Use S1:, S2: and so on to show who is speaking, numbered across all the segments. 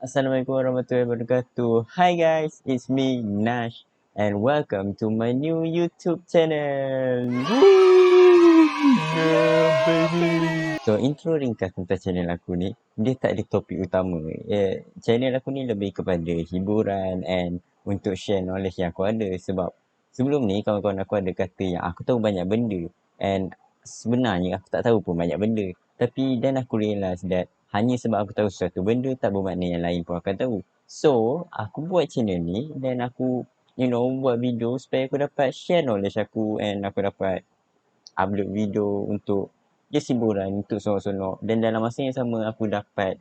S1: Assalamualaikum warahmatullahi wabarakatuh. Hi guys, it's me Nash and welcome to my new YouTube channel. Woo! Yeah, baby. So intro ringkas tentang channel aku ni, dia tak ada topik utama. Channel aku ni lebih kepada hiburan and untuk share knowledge yang aku ada sebab sebelum ni kawan-kawan aku ada kata yang aku tahu banyak benda and sebenarnya aku tak tahu pun banyak benda. Tapi dan aku realise that hanya sebab aku tahu sesuatu benda tak bermakna yang lain pun akan tahu. So, aku buat channel ni dan aku buat video supaya aku dapat share knowledge aku and aku dapat upload video untuk just hiburan, untuk sonok-sonok. Dan dalam masa yang sama aku dapat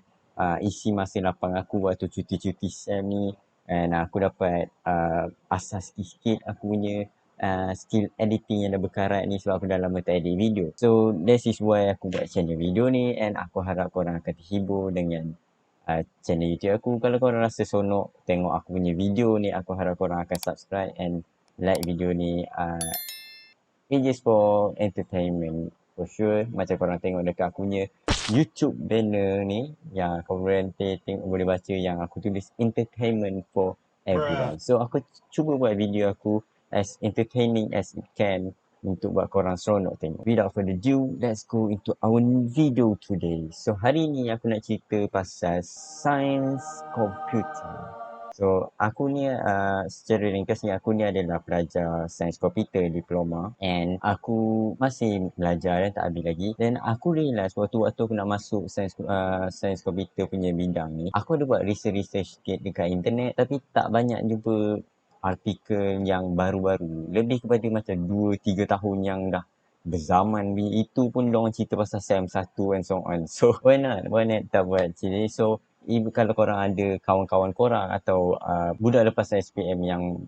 S1: isi masa lapang aku waktu cuti-cuti SEM ni and aku dapat asah sikit-sikit aku punya skill editing yang dah berkarat ni sebab aku dah lama tak edit video. So, this is why aku buat channel video ni and aku harap korang akan terhibur dengan channel YouTube aku. Kalau korang rasa sonok tengok aku punya video ni, aku harap korang akan subscribe and like video ni. It just for entertainment for sure. Macam korang tengok dekat aku punya YouTube banner ni yang korang boleh baca yang aku tulis entertainment for everyone. So aku cuba buat video aku as entertaining as it can untuk buat korang seronok tengok. Without further ado, let's go into our video today. So hari ni aku nak cerita pasal science computer. So, aku ni secara ringkasnya aku ni adalah pelajar sains komputer diploma and aku masih belajar dan tak habis lagi. Dan aku realise waktu aku nak masuk sains komputer punya bidang ni, aku ada buat research sikit dekat internet tapi tak banyak jumpa artikel yang baru-baru. Lebih kepada macam 2-3 tahun yang dah berzaman itu pun diorang cerita pasal SEM 1 and so on. So, why not tak buat sini. So, kalau korang ada kawan-kawan korang atau budak lepas SPM yang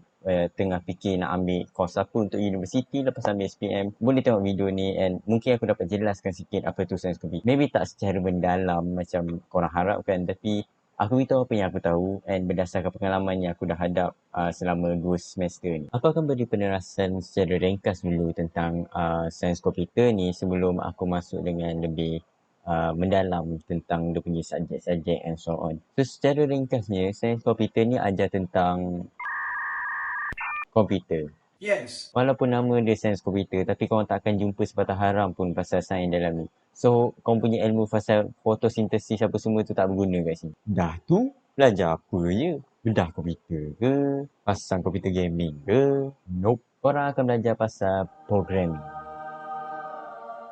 S1: tengah fikir nak ambil course apa untuk universiti lepas ambil SPM, boleh tengok video ni and mungkin aku dapat jelaskan sikit apa tu sains komputer. Maybe tak secara mendalam macam korang harapkan, tapi aku beritahu apa yang aku tahu and berdasarkan pengalaman yang aku dah hadap selama 2 semester ni. Aku akan beri penjelasan secara ringkas dulu tentang sains komputer ni sebelum aku masuk dengan lebih mendalam tentang dia punya subjek-subjek and so on. So secara ringkasnya, sains komputer ni ajar tentang komputer.
S2: Yes.
S1: Walaupun nama dia sains komputer, tapi korang tak akan jumpa sebatang haram pun pasal sains dalam ni. So, korang punya ilmu pasal fotosintesis apa semua tu tak berguna kat sini. Dah tu, belajar apa je? Bedah komputer ke? Pasang komputer gaming ke? Nope. Korang akan belajar pasal programming.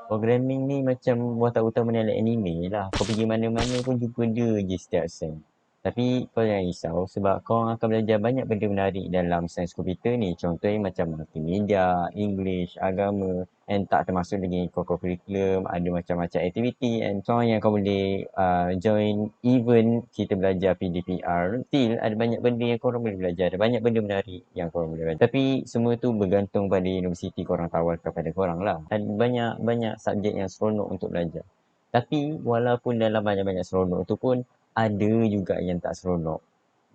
S1: Programming ni macam watak utama dalam anime lah. Kau pergi mana-mana pun jumpa dia je setiap sem. Tapi kau jangan risau sebab kau akan belajar banyak benda menarik dalam sains komputer ni. Contohnya macam multimedia, English, agama and tak termasuk lagi co-curriculum, ada macam-macam aktiviti and so on yang kau boleh join. Even kita belajar PDPR, still ada banyak benda yang korang boleh belajar. Ada banyak benda menarik yang korang boleh belajar. Tapi semua tu bergantung pada universiti korang tawarkan kepada korang lah. Ada banyak subjek yang seronok untuk belajar. Tapi walaupun dalam banyak-banyak seronok tu pun ada juga yang tak seronok.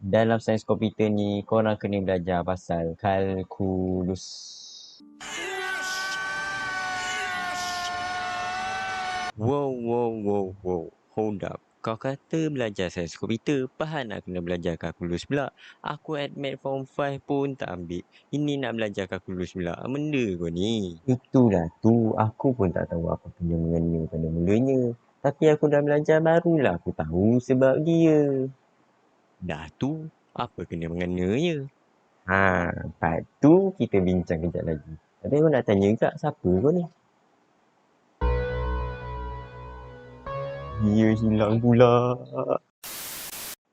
S1: Dalam sains komputer ni korang kena belajar pasal kalkulus. Wow. Hold up. Kau kata belajar sains komputer, faham nak kena belajar kalkulus pula. Aku admit form 5 pun tak ambil. Ini nak belajar kalkulus pula. Benda kau ni. Itulah tu. Aku pun tak tahu apa kena mengena pada mulanya. Tapi aku dah belajar barulah aku tahu sebab dia. Dah tu, apa kena mengenanya? Part tu kita bincang kejap lagi. Tapi kau nak tanya juga siapa kau ni? Dia hilang pula.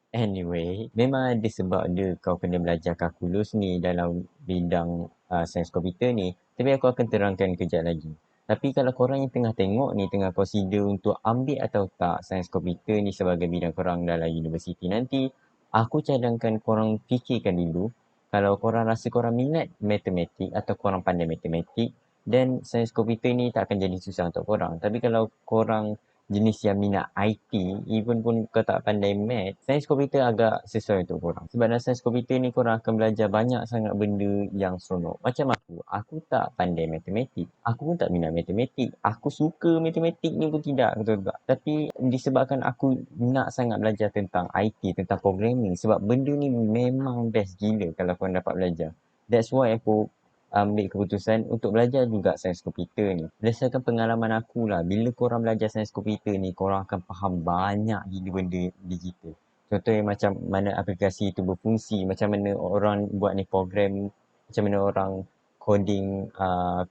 S1: Anyway, memang ada sebab dia kau kena belajar kalkulus ni dalam bidang sains komputer ni. Tapi aku akan terangkan kejap lagi. Tapi kalau korang yang tengah tengok ni, tengah consider untuk ambil atau tak sains komputer ni sebagai bidang korang dalam universiti nanti, aku cadangkan korang fikirkan dulu. Kalau korang rasa korang minat matematik atau korang pandai matematik, then sains komputer ni tak akan jadi susah untuk korang. Tapi kalau korang jenis yang minat IT, even pun kau tak pandai math, sains komputer agak sesuai untuk korang. Sebab dalam sains komputer ni korang akan belajar banyak sangat benda yang seronok. Macam aku tak pandai matematik. Aku pun tak minat matematik. Aku suka matematik ni pun tidak, betul tak? Tapi disebabkan aku nak sangat belajar tentang IT, tentang programming. Sebab benda ni memang best gila kalau korang dapat belajar. That's why aku ambil keputusan untuk belajar juga sains komputer ni. Berdasarkan pengalaman aku lah, bila korang belajar sains komputer ni, korang akan faham banyak gila benda digital. Contohnya macam mana aplikasi itu berfungsi, macam mana orang buat ni program, macam mana orang coding,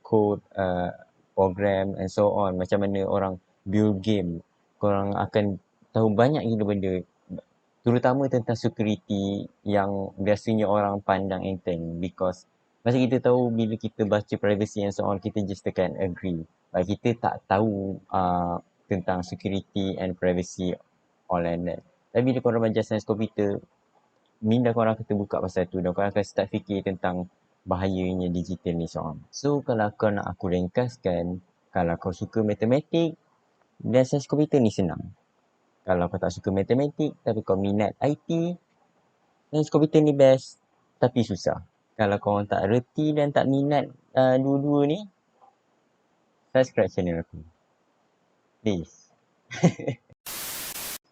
S1: code, program and so on. Macam mana orang build game. Korang akan tahu banyak gila benda. Terutama tentang security yang biasanya orang pandang enteng, because macam kita tahu bila kita baca privacy and so on, kita just tekan agree. Kita tak tahu tentang security and privacy all and that. Tapi bila korang belajar sains komputer, minda korang akan terbuka pasal tu dan korang akan start fikir tentang bahayanya digital ni so on. So kalau kau nak aku ringkaskan, kalau kau suka matematik, dan sains komputer ni senang. Kalau kau tak suka matematik tapi kau minat IT, sains komputer ni best tapi susah. Kalau korang tak reti dan tak minat dua-dua ni, subscribe channel aku. Please.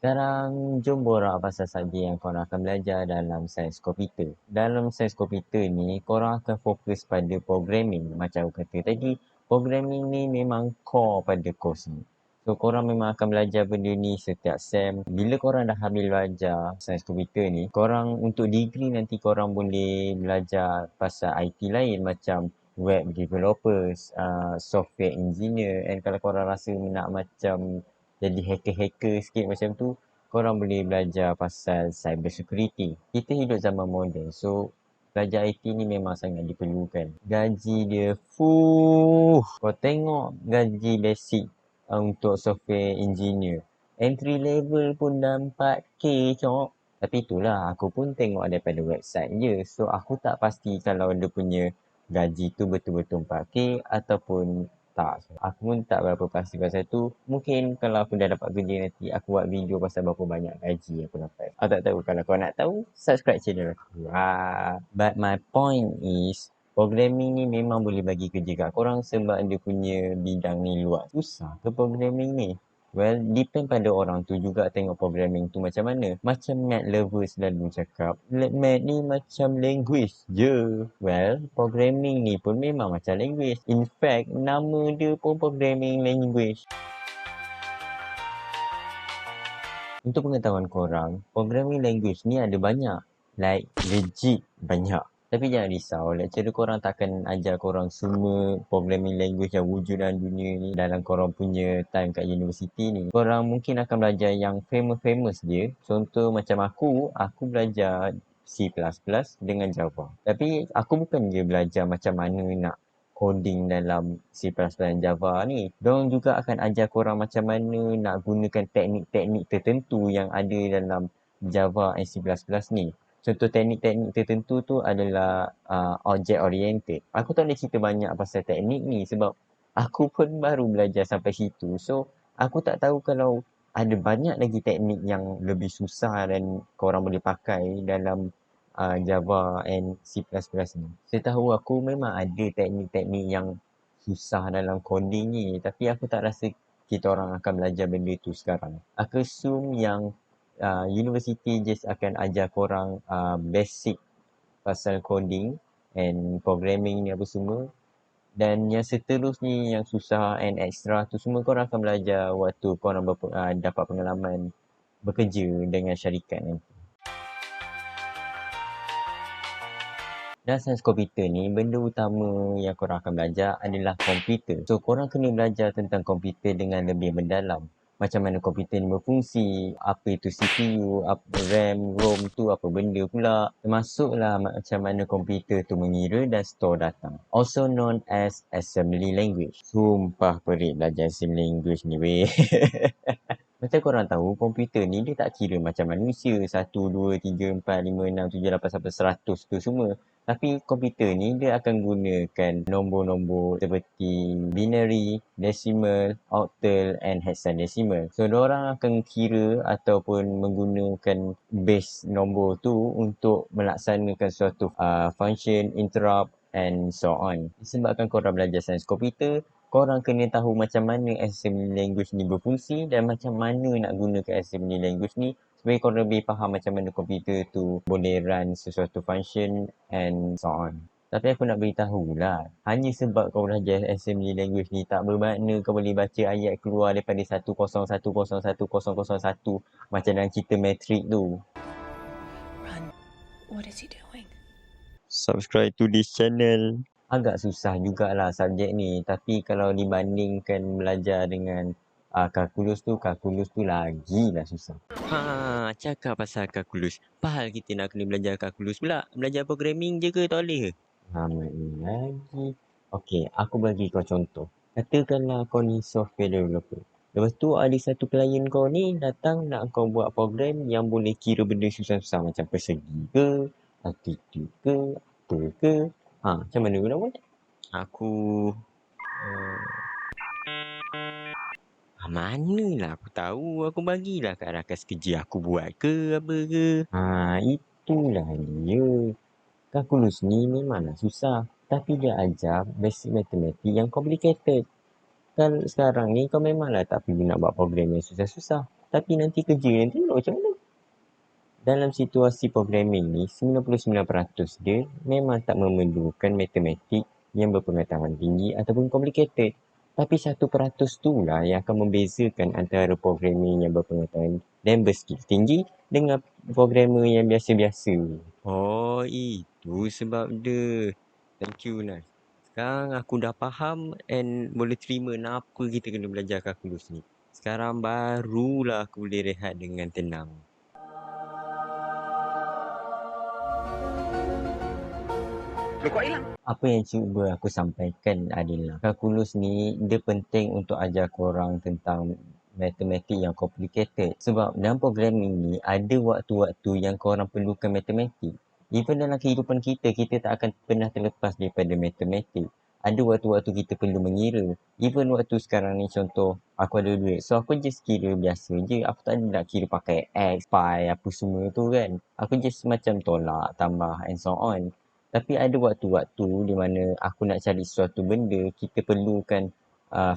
S1: Sekarang jom borak pasal subjek yang korang akan belajar dalam sains komputer. Dalam sains komputer ni, korang akan fokus pada programming. Macam aku kata tadi, programming ni memang core pada course ni. So, korang memang akan belajar benda ni setiap sem. Bila korang dah habis belajar sains komputer ni, korang untuk degree nanti korang boleh belajar pasal IT lain macam web developers, software engineer. And kalau korang rasa nak macam jadi hacker-hacker sikit macam tu, korang boleh belajar pasal cyber security. Kita hidup zaman moden, so belajar IT ni memang sangat diperlukan. Gaji dia kau tengok gaji basic untuk software engineer, entry level pun dah 4K cok. Tapi itulah, aku pun tengok daripada website je, so aku tak pasti kalau dia punya gaji tu betul-betul 4K ataupun tak. Aku pun tak berapa pasti pasal tu. Mungkin kalau aku dah dapat kerja nanti, aku buat video pasal berapa banyak gaji aku dapat. Aku tak tahu. Kalau kau nak tahu, subscribe channel aku. But my point is, programming ni memang boleh bagi kerja kat korang sebab dia punya bidang ni luas. Susah ke programming ni? Well, depend pada orang tu juga tengok programming tu macam mana. Macam math lovers selalu cakap, math ni macam language je. Well, programming ni pun memang macam language. In fact, nama dia pun programming language. Untuk pengetahuan korang, programming language ni ada banyak. Like, legit banyak. Tapi jangan risau, lecturer korang takkan ajar korang semua programming language yang wujud dalam dunia ni dalam korang punya time kat universiti ni. Korang mungkin akan belajar yang famous-famous je. Contoh macam aku belajar C++ dengan Java. Tapi aku bukan je belajar macam mana nak coding dalam C++ dan Java ni. Diorang juga akan ajar korang macam mana nak gunakan teknik-teknik tertentu yang ada dalam Java and C++ ni. Contoh teknik-teknik tertentu tu adalah object oriented. Aku tak boleh cerita banyak pasal teknik ni sebab aku pun baru belajar sampai situ. So, aku tak tahu kalau ada banyak lagi teknik yang lebih susah dan korang boleh pakai dalam Java and C++ ni. Setahu aku memang ada teknik-teknik yang susah dalam coding ni. Tapi aku tak rasa kita orang akan belajar benda tu sekarang. Aku assume yang university just akan ajar korang basic pasal coding and programming ni apa semua. Dan yang seterusnya yang susah and extra tu semua korang akan belajar waktu korang dapat pengalaman bekerja dengan syarikat nanti. Dalam sains komputer ni, benda utama yang korang akan belajar adalah komputer. So, korang kena belajar tentang komputer dengan lebih mendalam. Macam mana komputer ni berfungsi, apa itu CPU, apa RAM, ROM tu apa benda pula. Termasuklah macam mana komputer tu mengira dan store data. Also known as assembly language. Sumpah perit belajar assembly language ni weh. Macam korang tahu, komputer ni dia tak kira macam manusia. 1, 2, 3, 4, 5, 6, 7, 8 sampai 100 tu semua. Tapi komputer ni dia akan gunakan nombor-nombor seperti binary, decimal, octal and hexadecimal. So, diorang akan kira ataupun menggunakan base nombor tu untuk melaksanakan suatu function, interrupt and so on. Disebabkan korang belajar sains komputer, korang kena tahu macam mana assembly language ni berfungsi dan macam mana nak gunakan assembly language ni supaya korang lebih faham macam mana komputer tu boleh run sesuatu function and so on. Tapi aku nak beritahu lah, hanya sebab kau belajar assembly language ni tak bermakna kau boleh baca ayat keluar daripada 1010101001 macam dalam cerita Matrix tu.
S2: Run. What is he doing?
S1: Subscribe to this channel. Agak susah jugalah subjek ni, tapi kalau dibandingkan belajar dengan kalkulus tu lagilah susah. Cakap pasal kalkulus. Pahal kita nak kena belajar kalkulus pula. Belajar programming je ke tak boleh ke? Ni lagi. Okey, aku bagi kau contoh. Katakanlah kau ni software developer. Lepas tu ada satu klien kau ni datang nak kau buat program yang boleh kira benda susah-susah macam persegi ke, altitude ke, apa ke. Macam mana kau nak buat? Aku... manalah aku tahu. Aku bagilah kat rakan kerja aku buat ke apa ke. Itulah dia. Kalkulus ni memanglah susah. Tapi dia ajar basic matematik yang complicated. Kan sekarang ni kau memanglah tak perlu nak buat program yang susah-susah. Tapi nanti kerja nanti nak macam mana? Dalam situasi programming ni, 99% dia memang tak memerlukan matematik yang berpengetahuan tinggi ataupun complicated. Tapi 1% tu lah yang akan membezakan antara programmer yang berpengetahuan dan berskill tinggi dengan programmer yang biasa-biasa. Oh, itu sebab dia. Thank you, Nas. Sekarang aku dah faham and boleh terima kenapa kita kena belajar kalkulus ni. Sekarang barulah aku boleh rehat dengan tenang. Kok hilang? Apa yang cuba aku sampaikan adalah kalkulus ni dia penting untuk ajar korang tentang matematik yang complicated. Sebab dalam programming ni ada waktu-waktu yang korang perlukan matematik. Even dalam kehidupan kita, kita tak akan pernah terlepas daripada matematik. Ada waktu-waktu kita perlu mengira. Even waktu sekarang ni contoh, aku ada duit. So, aku just kira biasa je. Aku tak ada nak kira pakai X, Pi, apa semua tu kan. Aku just macam tolak, tambah and so on. Tapi ada waktu-waktu di mana aku nak cari sesuatu benda, kita perlukan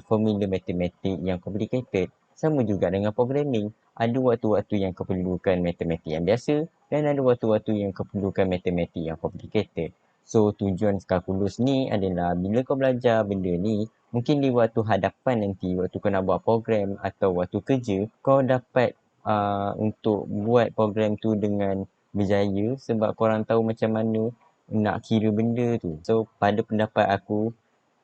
S1: formula matematik yang complicated. Sama juga dengan programming. Ada waktu-waktu yang kau perlukan matematik yang biasa dan ada waktu-waktu yang kau perlukan matematik yang complicated. So, tujuan kalkulus ni adalah bila kau belajar benda ni, mungkin di waktu hadapan nanti, waktu kau nak buat program atau waktu kerja, kau dapat untuk buat program tu dengan berjaya sebab korang tahu macam mana nak kira benda tu. So, pada pendapat aku,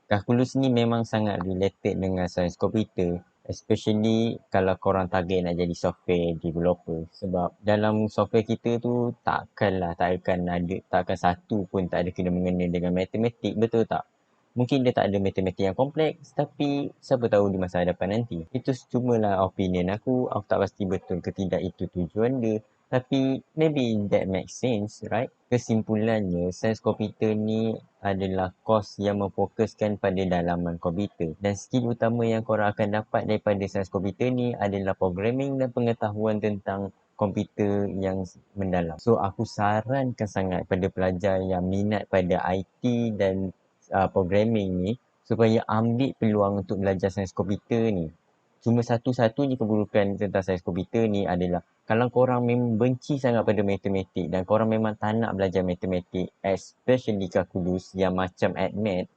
S1: kalkulus ni memang sangat related dengan sains komputer. Especially kalau korang target nak jadi software developer. Sebab dalam software kita tu takkan satu pun tak ada kena mengena dengan matematik, betul tak? Mungkin dia tak ada matematik yang kompleks, tapi siapa tahu di masa hadapan nanti. Itu cumalah opinion aku tak pasti betul ke tidak itu tujuan dia. Tapi maybe that makes sense, right? Kesimpulannya, sains komputer ni adalah kos yang memfokuskan pada dalaman komputer. Dan skill utama yang korang akan dapat daripada sains komputer ni adalah programming dan pengetahuan tentang komputer yang mendalam. So, aku sarankan sangat pada pelajar yang minat pada IT dan programming ni supaya ambil peluang untuk belajar sains komputer ni. Cuma satu-satunya keburukan tentang sains komputer ni adalah kalau korang memang benci sangat pada matematik dan korang memang tak nak belajar matematik, especially kalkulus yang macam AdMath,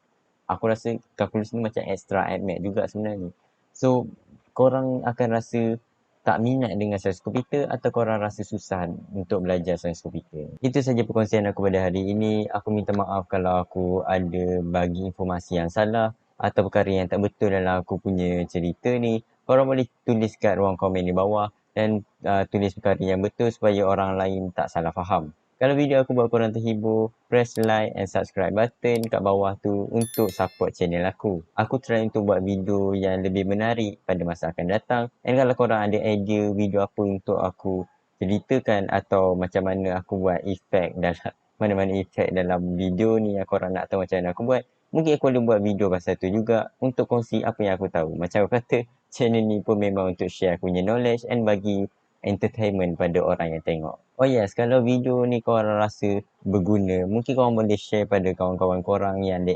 S1: aku rasa kalkulus ni macam extra AdMath juga sebenarnya. So, korang akan rasa tak minat dengan sains komputer atau korang rasa susah untuk belajar sains komputer. Itu saja perkongsian aku pada hari ini. Aku minta maaf kalau aku ada bagi informasi yang salah atau perkara yang tak betul dalam aku punya cerita ni. Korang boleh tulis kat ruang komen di bawah dan tulis perkara yang betul supaya orang lain tak salah faham. Kalau video aku buat korang terhibur, press like and subscribe button kat bawah tu untuk support channel aku. Aku try untuk buat video yang lebih menarik pada masa akan datang. And kalau korang ada idea video apa untuk aku ceritakan atau macam mana aku buat efek dalam mana-mana efek dalam video ni, korang nak tahu macam mana aku buat, mungkin aku boleh buat video pasal tu juga untuk kongsi apa yang aku tahu. Macam aku kata, channel ni pun memang untuk share aku punya knowledge and bagi entertainment pada orang yang tengok. Oh yes, kalau video ni korang rasa berguna, mungkin korang boleh share pada kawan-kawan korang yang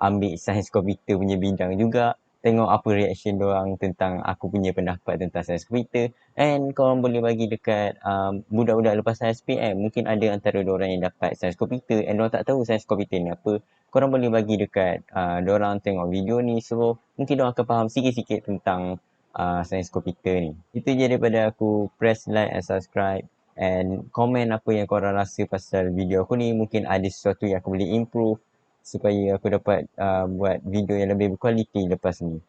S1: ambil sains komputer punya bidang juga. Tengok apa reaction diorang tentang aku punya pendapat tentang sains komputer. And korang boleh bagi dekat budak-budak lepasan SPM. Mungkin ada antara diorang yang dapat sains komputer and diorang tak tahu sains komputer ni apa. Korang boleh bagi dekat diorang tengok video ni. So mungkin diorang akan faham sikit-sikit tentang sains komputer ni. Itu je daripada aku. Press like and subscribe. And komen apa yang korang rasa pasal video aku ni. Mungkin ada sesuatu yang aku boleh improve supaya aku dapat buat video yang lebih berkualiti lepas ni.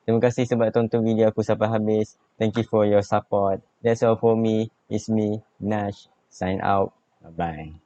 S1: Terima kasih sebab tonton video aku sampai habis. Thank you for your support. That's all for me. It's me, Nash. Sign out. Bye-bye.